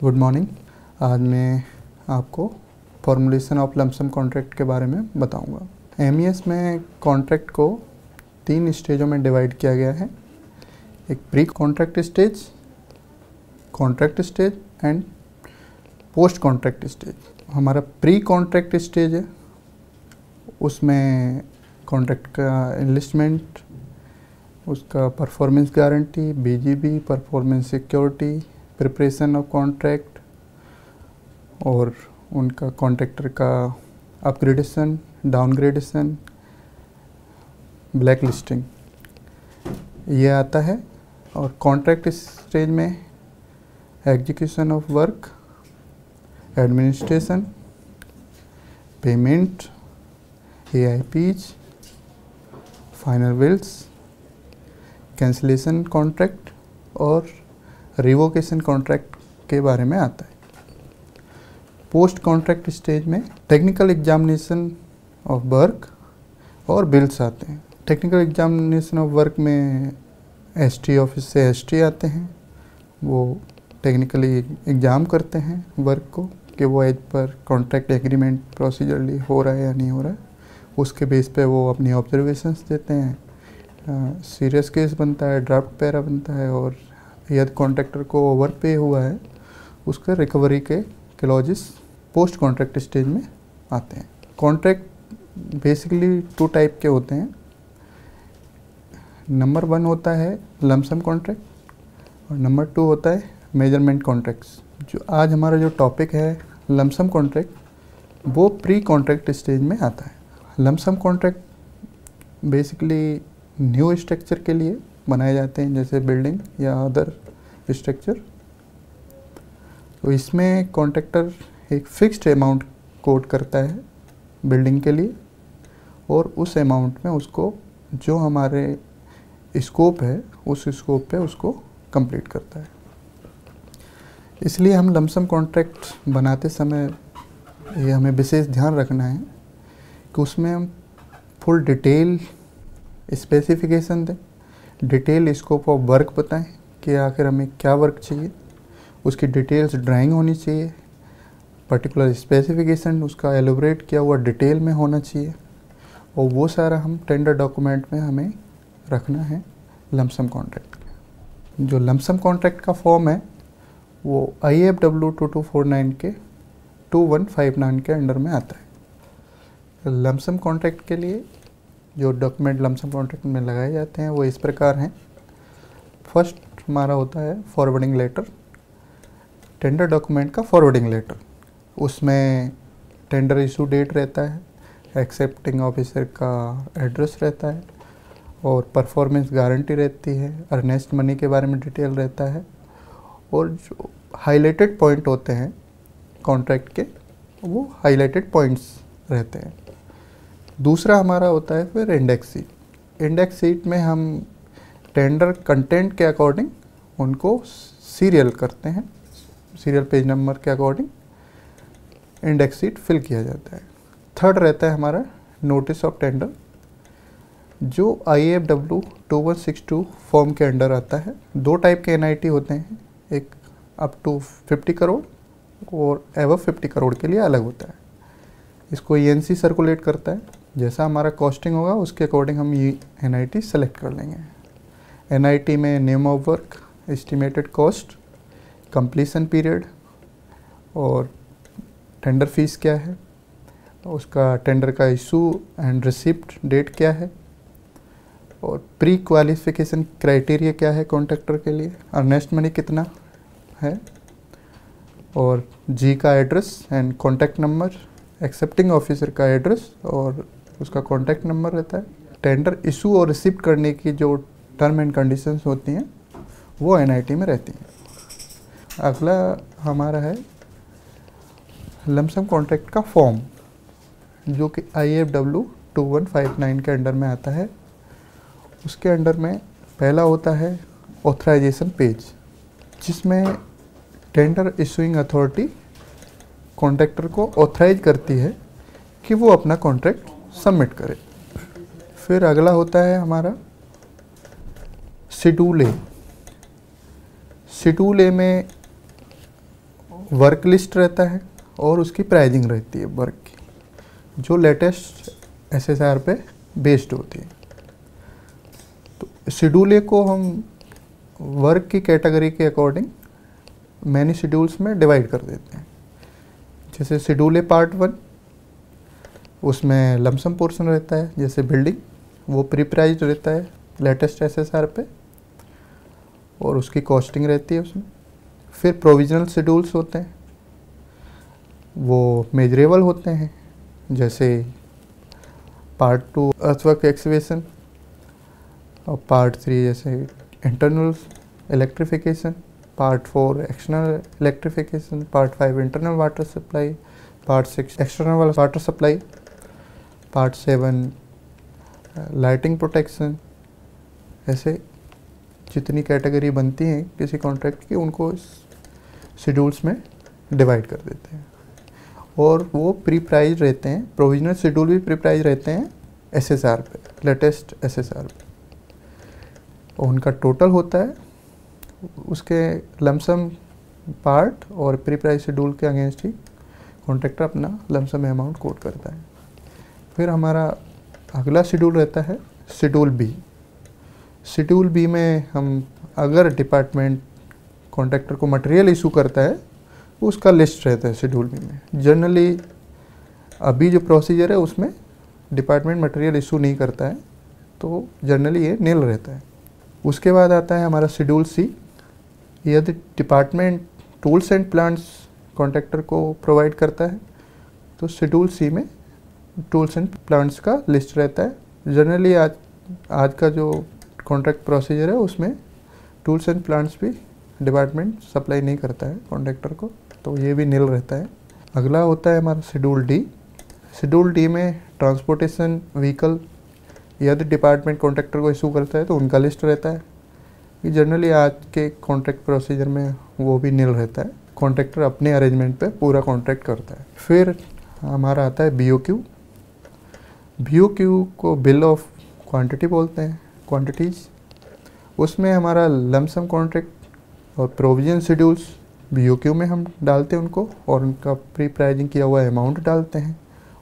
Good morning. आज मैं आपको फॉर्मुलेशन ऑफ लमसम कॉन्ट्रैक्ट के बारे में बताऊंगा। एमईएस में कॉन्ट्रैक्ट को 3 स्टेजों में डिवाइड किया गया है। एक pre contract stage and post contract stage. हमारा प्री कॉन्ट्रैक्ट स्टेज है, उसमें कॉन्ट्रैक्ट का एनलिस्टमेंट, उसका performance guarantee, BGB, performance security, preparation of contract और उनका कॉन्ट्रैक्टर का अपग्रेडेशन, डाउनग्रेडेशन, ब्लैक लिस्टिंग ये आता है। और कॉन्ट्रैक्ट स्टेज में execution of work, administration, payment, AIPs, final bills, cancellation contract और रिवोकेशन कॉन्ट्रैक्ट के बारे में आता है। पोस्ट कॉन्ट्रैक्ट स्टेज में टेक्निकल एग्जामिनेशन ऑफ वर्क और बिल्स आते हैं। टेक्निकल एग्जामिनेशन ऑफ वर्क में ST ऑफिस से ST आते हैं, वो टेक्निकली एग्ज़ाम करते हैं वर्क को कि वो as per contract agreement procedurally हो रहा है या नहीं हो रहा है। उसके बेस पे वो अपनी ऑब्जर्वेशंस देते हैं। सीरियस केस बनता है, ड्राफ्ट पैरा बनता है, और यदि कॉन्ट्रैक्टर को ओवर पे हुआ है उसका रिकवरी के क्लॉजेस पोस्ट कॉन्ट्रैक्ट स्टेज में आते हैं। कॉन्ट्रैक्ट बेसिकली 2 टाइप के होते हैं। नंबर 1 होता है लमसम कॉन्ट्रैक्ट और नंबर 2 होता है मेजरमेंट कॉन्ट्रैक्ट्स। जो आज हमारा जो टॉपिक है लमसम कॉन्ट्रैक्ट, वो प्री कॉन्ट्रैक्ट स्टेज में आता है। Lump sum contract basically new structure के लिए बनाए जाते हैं, जैसे बिल्डिंग या अदर स्ट्रक्चर। तो इसमें कॉन्ट्रैक्टर एक फिक्स्ड अमाउंट कोट करता है बिल्डिंग के लिए, और उस अमाउंट में उसको जो हमारे स्कोप है उस स्कोप पे उसको कंप्लीट करता है। इसलिए हम लमसम कॉन्ट्रैक्ट बनाते समय ये हमें विशेष ध्यान रखना है कि उसमें हम फुल डिटेल स्पेसिफिकेशन दें, डिटेल स्कोप ऑफ वर्क बताएं कि आखिर हमें क्या वर्क चाहिए, उसकी डिटेल्स ड्राइंग होनी चाहिए, पर्टिकुलर स्पेसिफिकेशन उसका एलोबरेट किया हुआ डिटेल में होना चाहिए, और वो सारा हम टेंडर डॉक्यूमेंट में हमें रखना है लमसम कॉन्ट्रैक्ट। जो लमसम कॉन्ट्रैक्ट का फॉर्म है वो IFW 2249 के 2159 के अंडर में आता है। लमसम कॉन्ट्रैक्ट के लिए जो डॉक्यूमेंट लमसम कॉन्ट्रैक्ट में लगाए जाते हैं वो इस प्रकार हैं। फर्स्ट हमारा होता है फॉरवर्डिंग लेटर, टेंडर डॉक्यूमेंट का फॉरवर्डिंग लेटर। उसमें टेंडर इशू डेट रहता है, एक्सेप्टिंग ऑफिसर का एड्रेस रहता है, और परफॉर्मेंस गारंटी रहती है, अर्नेस्ट मनी के बारे में डिटेल रहता है, और जो हाईलाइटेड पॉइंट होते हैं कॉन्ट्रैक्ट के वो हाईलाइटेड पॉइंट्स रहते हैं। दूसरा हमारा होता है फिर इंडेक्स सीट। इंडेक्स सीट में हम टेंडर कंटेंट के अकॉर्डिंग उनको सीरियल करते हैं, सीरियल पेज नंबर के अकॉर्डिंग इंडेक्स सीट फिल किया जाता है। थर्ड रहता है हमारा नोटिस ऑफ टेंडर, जो IFW 2162 फॉर्म के अंडर आता है। 2 टाइप के NIT होते हैं, एक अप टू 50 करोड़ और एवव 50 करोड़ के लिए अलग होता है। इसको ENC सर्कुलेट करता है, जैसा हमारा कॉस्टिंग होगा उसके अकॉर्डिंग हम ये NIT सेलेक्ट कर लेंगे। NIT में name of work, estimated cost, completion period और टेंडर फीस क्या है, उसका टेंडर का इशू एंड रिसिप्ट डेट क्या है, और प्री क्वालिफिकेशन क्राइटेरिया क्या है कॉन्ट्रैक्टर के लिए, अर्नेस्ट मनी कितना है, और G का address and contact number, accepting officer का एड्रेस और उसका कॉन्टैक्ट नंबर रहता है। टेंडर इशू और रिसिप्ट करने की जो टर्म एंड कंडीशंस होती हैं वो NIT में रहती हैं। अगला हमारा है लमसम कॉन्ट्रैक्ट का फॉर्म, जो कि IFW 2159 के अंडर में आता है। उसके अंडर में पहला होता है ऑथराइजेशन पेज, जिसमें टेंडर इशूइंग अथॉरिटी कॉन्ट्रैक्टर को ऑथराइज करती है कि वो अपना कॉन्ट्रैक्ट सबमिट करे। फिर अगला होता है हमारा शेड्यूल ए। शेड्यूल ए में वर्क लिस्ट रहता है और उसकी प्राइजिंग रहती है वर्क की, जो लेटेस्ट SSR पे बेस्ड होती है। तो शेड्यूल ए को हम वर्क की कैटेगरी के अकॉर्डिंग मैनी शेड्यूल्स में डिवाइड कर देते हैं। जैसे शेड्यूल ए पार्ट 1, उसमें लमसम पोर्शन रहता है, जैसे बिल्डिंग, वो प्री प्राइज्ड रहता है लेटेस्ट SSR पे और उसकी कॉस्टिंग रहती है उसमें। फिर प्रोविजनल शेड्यूल्स होते हैं, वो मेजरेबल होते हैं, जैसे पार्ट 2 अर्थवर्क एक्सकेवेशन और पार्ट 3 जैसे internal electrification, part 4 external electrification, part 5 internal water supply, part 6 external water supply, part 7 lighting protection. ऐसे जितनी कैटेगरी बनती हैं किसी कॉन्ट्रैक्ट की, उनको शेड्यूल्स में डिवाइड कर देते हैं और वो प्री प्राइज रहते हैं। प्रोविजनल शेड्यूल भी प्री प्राइज रहते हैं SSR पे, लेटेस्ट SSR पे। और उनका टोटल होता है उसके लमसम पार्ट और प्री प्राइज शेड्यूल के अगेंस्ट ही कॉन्ट्रैक्टर अपना लमसम अमाउंट कोट करता है। फिर हमारा अगला शेड्यूल रहता है शेड्यूल बी। शेड्यूल बी में हम अगर डिपार्टमेंट कॉन्ट्रैक्टर को मटेरियल इशू करता है, उसका लिस्ट रहता है शेड्यूल बी में। जनरली अभी जो प्रोसीजर है उसमें डिपार्टमेंट मटेरियल इशू नहीं करता है, तो जनरली ये नील रहता है। उसके बाद आता है हमारा शेड्यूल सी। यदि department tools and plants contractor को प्रोवाइड करता है, तो शेड्यूल सी में टूल्स एंड प्लांट्स का लिस्ट रहता है। जनरली आज का जो कॉन्ट्रैक्ट प्रोसीजर है उसमें टूल्स एंड प्लांट्स भी डिपार्टमेंट सप्लाई नहीं करता है कॉन्ट्रैक्टर को, तो ये भी नील रहता है। अगला होता है हमारा शेड्यूल डी। शेड्यूल डी में ट्रांसपोर्टेशन व्हीकल यदि डिपार्टमेंट कॉन्ट्रैक्टर को इशू करता है तो उनका लिस्ट रहता है। कि जनरली आज के कॉन्ट्रैक्ट प्रोसीजर में वो भी नील रहता है, कॉन्ट्रैक्टर अपने अरेंजमेंट पे पूरा कॉन्ट्रैक्ट करता है। फिर हमारा आता है BOQ। BOQ को बिल ऑफ क्वांटिटी बोलते हैं, क्वांटिटीज़। उसमें हमारा लमसम कॉन्ट्रैक्ट और प्रोविजन शेड्यूल्स BOQ में हम डालते हैं उनको, और उनका प्री प्राइजिंग किया हुआ अमाउंट डालते हैं।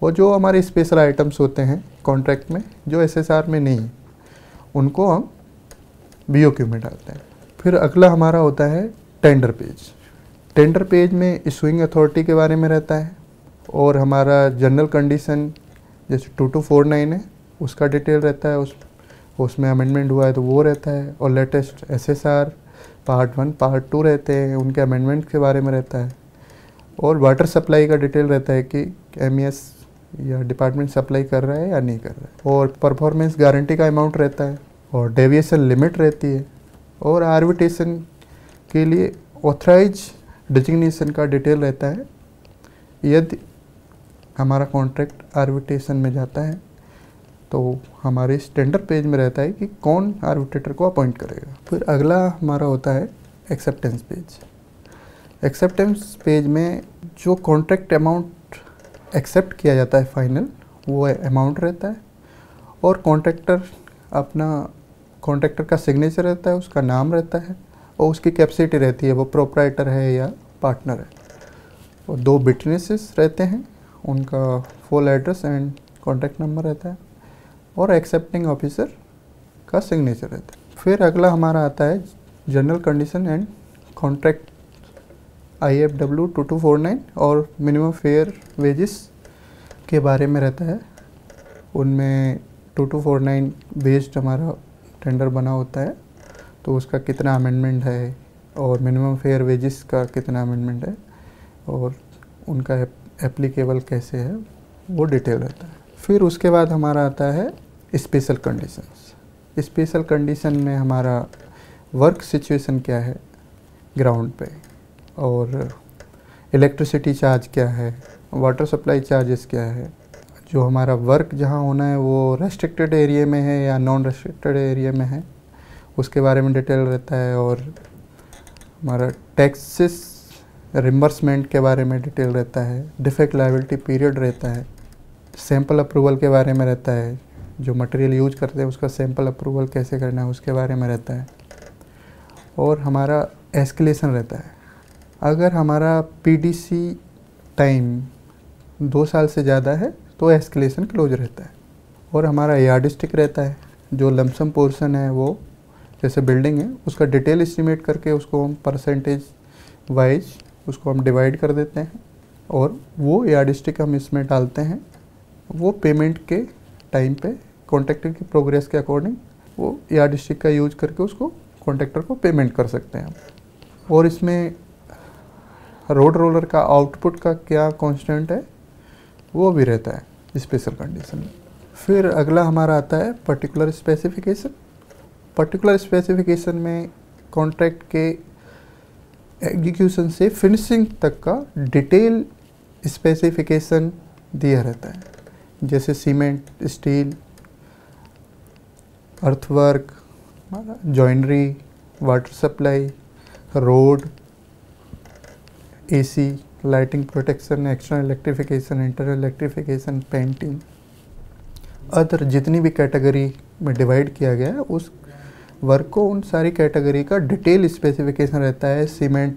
और जो हमारे स्पेशल आइटम्स होते हैं कॉन्ट्रैक्ट में जो SSR में नहीं, उनको हम BOQ में डालते हैं। फिर अगला हमारा होता है टेंडर पेज। टेंडर पेज में इशूइंग अथॉरिटी के बारे में रहता है, और हमारा जनरल कंडीशन जैसे 2249 है उसका डिटेल रहता है, उसमें अमेंडमेंट हुआ है तो वो रहता है। और लेटेस्ट SSR पार्ट 1 पार्ट 2 रहते हैं, उनके अमेंडमेंट के बारे में रहता है। और वाटर सप्लाई का डिटेल रहता है कि MES या डिपार्टमेंट सप्लाई कर रहा है या नहीं कर रहा है। और परफॉर्मेंस गारंटी का अमाउंट रहता है, और डेविएशन लिमिट रहती है। और आर्बिट्रेशन के लिए ऑथराइज डिजिग्नेशन का डिटेल रहता है। यदि हमारा कॉन्ट्रैक्ट आर्बिट्रेशन में जाता है तो हमारे इस टेंडर पेज में रहता है कि कौन आर्बिट्रेटर को अपॉइंट करेगा। फिर अगला हमारा होता है एक्सेप्टेंस पेज। एक्सेप्टेंस पेज में जो कॉन्ट्रैक्ट अमाउंट एक्सेप्ट किया जाता है फाइनल, वो अमाउंट रहता है। और कॉन्ट्रैक्टर का सिग्नेचर रहता है, उसका नाम रहता है, और उसकी कैपेसिटी रहती है, वो प्रोप्राइटर है या पार्टनर है। और 2 विटनेसेस रहते हैं, उनका full address and contact number रहता है, और एक्सेप्टिंग ऑफिसर का सिग्नेचर रहता है। फिर अगला हमारा आता है general condition and contract IFW 2249 और मिनिमम फेयर वेजेस के बारे में रहता है। उनमें 2249 बेस्ड हमारा टेंडर बना होता है, तो उसका कितना अमेंडमेंट है और मिनिमम फेयर वेजेस का कितना अमेंडमेंट है और उनका एप्लीकेबल कैसे है, वो डिटेल रहता है। फिर उसके बाद हमारा आता है स्पेशल कंडीशंस। स्पेशल कंडीशन में हमारा वर्क सिचुएशन क्या है ग्राउंड पे, और इलेक्ट्रिसिटी चार्ज क्या है, वाटर सप्लाई चार्जेस क्या है, जो हमारा वर्क जहाँ होना है वो रेस्ट्रिक्टेड एरिया में है या नॉन रेस्ट्रिक्टेड एरिया में है, उसके बारे में डिटेल रहता है। और हमारा टैक्सेस रिम्बर्समेंट के बारे में डिटेल रहता है। डिफेक्ट लायबिलिटी पीरियड रहता है। सैंपल अप्रूवल के बारे में रहता है, जो मटेरियल यूज करते हैं उसका सैंपल अप्रूवल कैसे करना है उसके बारे में रहता है। और हमारा एस्केलेशन रहता है। अगर हमारा पीडीसी टाइम 2 साल से ज़्यादा है तो एस्केलेशन क्लोज रहता है। और हमारा यार्डिस्टिक रहता है, जो लमसम पोर्शन है वो जैसे बिल्डिंग है उसका डिटेल एस्टिमेट करके उसको हम परसेंटेज वाइज उसको हम डिवाइड कर देते हैं और वो यार्डिस्टिक हम इसमें डालते हैं। वो पेमेंट के टाइम पे कॉन्ट्रैक्टर की प्रोग्रेस के अकॉर्डिंग वो यार्डिस्टिक का यूज करके उसको कॉन्ट्रैक्टर को पेमेंट कर सकते हैं। और इसमें रोड रोलर का आउटपुट का क्या कांस्टेंट है वो भी रहता है स्पेशल कंडीशन में। फिर अगला हमारा आता है पर्टिकुलर स्पेसिफिकेशन। पर्टिकुलर स्पेसिफिकेशन में कॉन्ट्रैक्ट के एग्जीक्यूशन से फिनिशिंग तक का डिटेल स्पेसिफिकेशन दिया रहता है, जैसे cement, steel, earthwork, joinery, water supply, road, AC, lighting protection, external electrification, internal electrification, painting, other जितनी भी कैटेगरी में डिवाइड किया गया है उस वर्क को उन सारी कैटेगरी का डिटेल स्पेसिफिकेशन रहता है। सीमेंट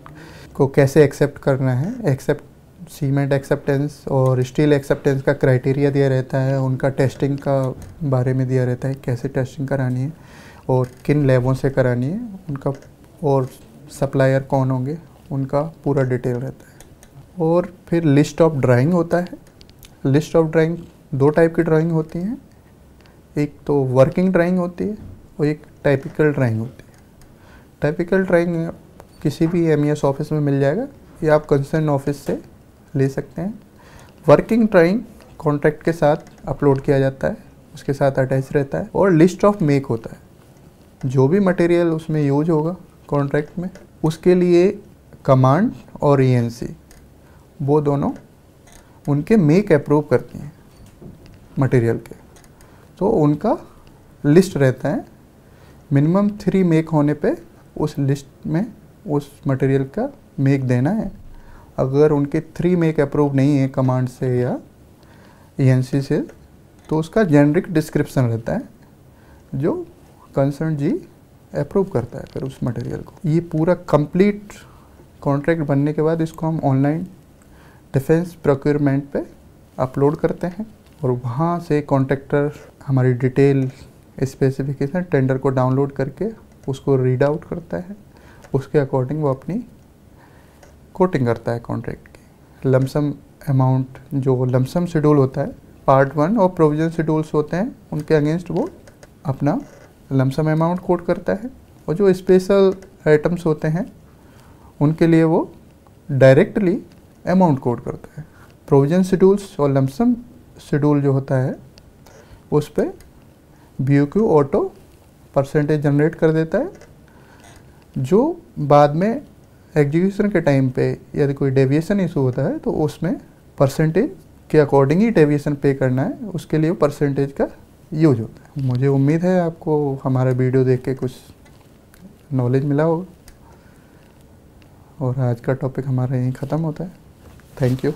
को कैसे एक्सेप्ट करना है, सीमेंट एक्सेप्टेंस और स्टील एक्सेप्टेंस का क्राइटेरिया दिया रहता है, उनका टेस्टिंग का बारे में दिया रहता है, कैसे टेस्टिंग करानी है और किन लैबों से करानी है उनका, और सप्लायर कौन होंगे उनका पूरा डिटेल रहता है। और फिर लिस्ट ऑफ ड्राइंग होता है। लिस्ट ऑफ ड्राइंग 2 टाइप की ड्राइंग होती हैं, एक तो वर्किंग ड्राइंग होती है और एक टाइपिकल ड्राइंग होती है। टाइपिकल ड्राइंग किसी भी एमईएस ऑफिस में मिल जाएगा या आप कंसर्न ऑफिस से ले सकते हैं। वर्किंग ड्राइंग कॉन्ट्रैक्ट के साथ अपलोड किया जाता है, उसके साथ अटैच रहता है। और लिस्ट ऑफ मेक होता है, जो भी मटेरियल उसमें यूज होगा कॉन्ट्रैक्ट में उसके लिए कमांड और ईएनसी वो दोनों उनके मेक अप्रूव करती हैं मटेरियल के, तो उनका लिस्ट रहता है। मिनिमम 3 मेक होने पे उस लिस्ट में उस मटेरियल का मेक देना है। अगर उनके 3 मेक अप्रूव नहीं है कमांड से या ईएनसी से तो उसका जेनरिक डिस्क्रिप्शन रहता है जो कंसर्न जी अप्रूव करता है फिर उस मटेरियल को। ये पूरा कंप्लीट कॉन्ट्रैक्ट बनने के बाद इसको हम ऑनलाइन डिफेंस प्रोक्योरमेंट पे अपलोड करते हैं और वहाँ से कॉन्ट्रैक्टर हमारी डिटेल स्पेसिफिकेशन टेंडर को डाउनलोड करके उसको रीड आउट करता है, उसके अकॉर्डिंग वो अपनी कोटिंग करता है कॉन्ट्रैक्ट की। लमसम अमाउंट जो लमसम शेड्यूल होता है पार्ट 1 और प्रोविजन शेड्यूल्स होते हैं उनके अगेंस्ट वो अपना लमसम अमाउंट कोट करता है। और जो स्पेशल आइटम्स होते हैं उनके लिए वो डायरेक्टली अमाउंट कोट करता है। प्रोविजन शेड्यूल्स और लमसम शेड्यूल जो होता है उस पर BOQ ऑटो परसेंटेज जनरेट कर देता है, जो बाद में एग्जीक्यूशन के टाइम पे यदि कोई डेविएशन इशू होता है तो उसमें परसेंटेज के अकॉर्डिंग ही डेविएशन पे करना है, उसके लिए परसेंटेज का यूज होता है। मुझे उम्मीद है आपको हमारा वीडियो देख के कुछ नॉलेज मिला होगा और आज का टॉपिक हमारा यहीं ख़त्म होता है। Thank you.